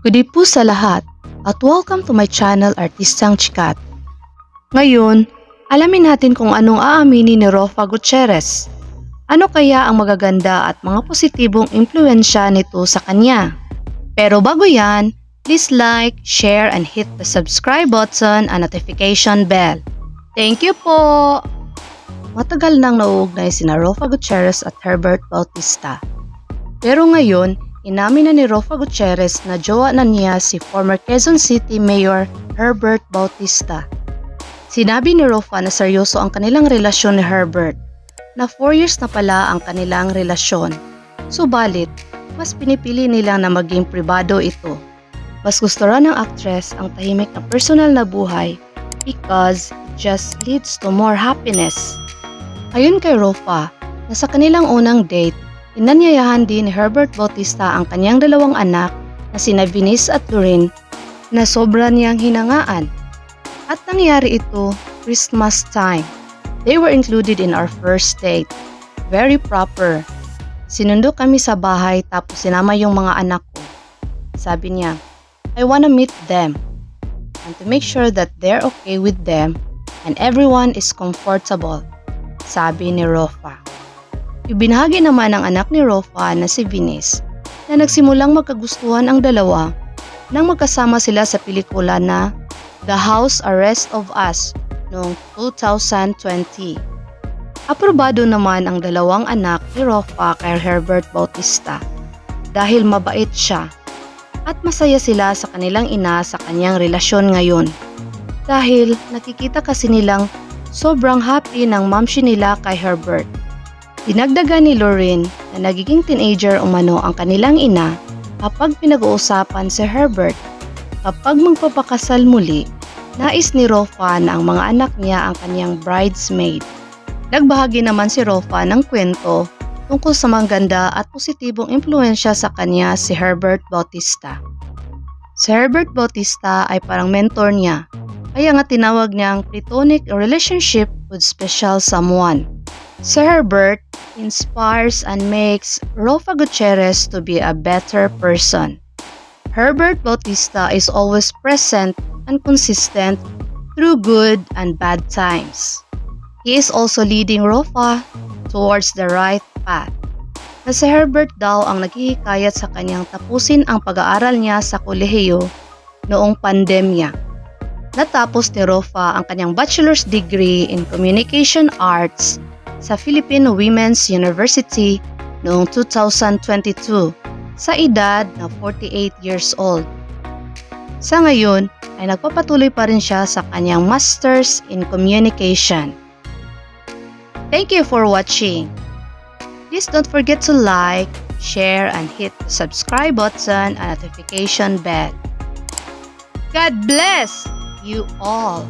Good day po sa lahat at welcome to my channel Artistang Chikat. Ngayon, alamin natin kung anong aaminin ni Rofa Gutierrez. Ano kaya ang magaganda at mga positibong impluensya nito sa kanya? Pero bago yan, please like, share, and hit the subscribe button and notification bell. Thank you po! Matagal nang nauugnay sina Rofa Gutierrez at Herbert Bautista. Pero ngayon, inamin na ni Rofa Gutierrez na jowa na niya si former Quezon City Mayor Herbert Bautista. Sinabi ni Rofa na seryoso ang kanilang relasyon ni Herbert, na 4 years na pala ang kanilang relasyon. Subalit, mas pinipili nilang na maging pribado ito. Mas gusto raw ng actress ang tahimik na personal na buhay because it just leads to more happiness. Ayon kay Rofa, na sa kanilang unang date, inanyayahan din ni Herbert Bautista ang kanyang dalawang anak na sina Venice at Lorin na sobra niyang hinangaan. At nangyari ito Christmas time. They were included in our first date. Very proper. Sinundo kami sa bahay tapos sinama yung mga anak ko. Sabi niya, I wanna meet them and to make sure that they're okay with them and everyone is comfortable. Sabi ni Rofa. Ibinahagi naman ng anak ni Rofa na si Venice na nagsimulang magkagustuhan ang dalawa nang magkasama sila sa pelikula na The House Arrest of Us noong 2020. Aprobado naman ang dalawang anak ni Rofa kay Herbert Bautista dahil mabait siya at masaya sila sa kanilang ina sa kanyang relasyon ngayon dahil nakikita kasi nilang sobrang happy ng mamshi nila kay Herbert. Dinagdagan ni Lorin na nagiging teenager umano ang kanilang ina kapag pinag-uusapan si Herbert. Kapag magpapakasal muli, nais ni Rofa na ang mga anak niya ang kanyang bridesmaid. Nagbahagi naman si Rofa ng kwento tungkol sa maganda at positibong impluensya sa kanya si Herbert Bautista. Si Herbert Bautista ay parang mentor niya, kaya nga tinawag niyang platonic relationship with special someone. Si Herbert inspires and makes Rofa Gutierrez to be a better person. Herbert Bautista is always present and consistent through good and bad times. He is also leading Rofa towards the right path. Na si Herbert daw ang naghihikayat sa kanyang tapusin ang pag-aaral niya sa kolehiyo noong pandemya. Natapos ni Rofa ang kanyang bachelor's degree in communication arts sa Philippine Women's University noong 2022 sa edad na 48 years old. Sa ngayon ay nagpapatuloy pa rin siya sa kanyang Masters in Communication. Thank you for watching. Please don't forget to like, share, and hit the subscribe button and notification bell. God bless you all.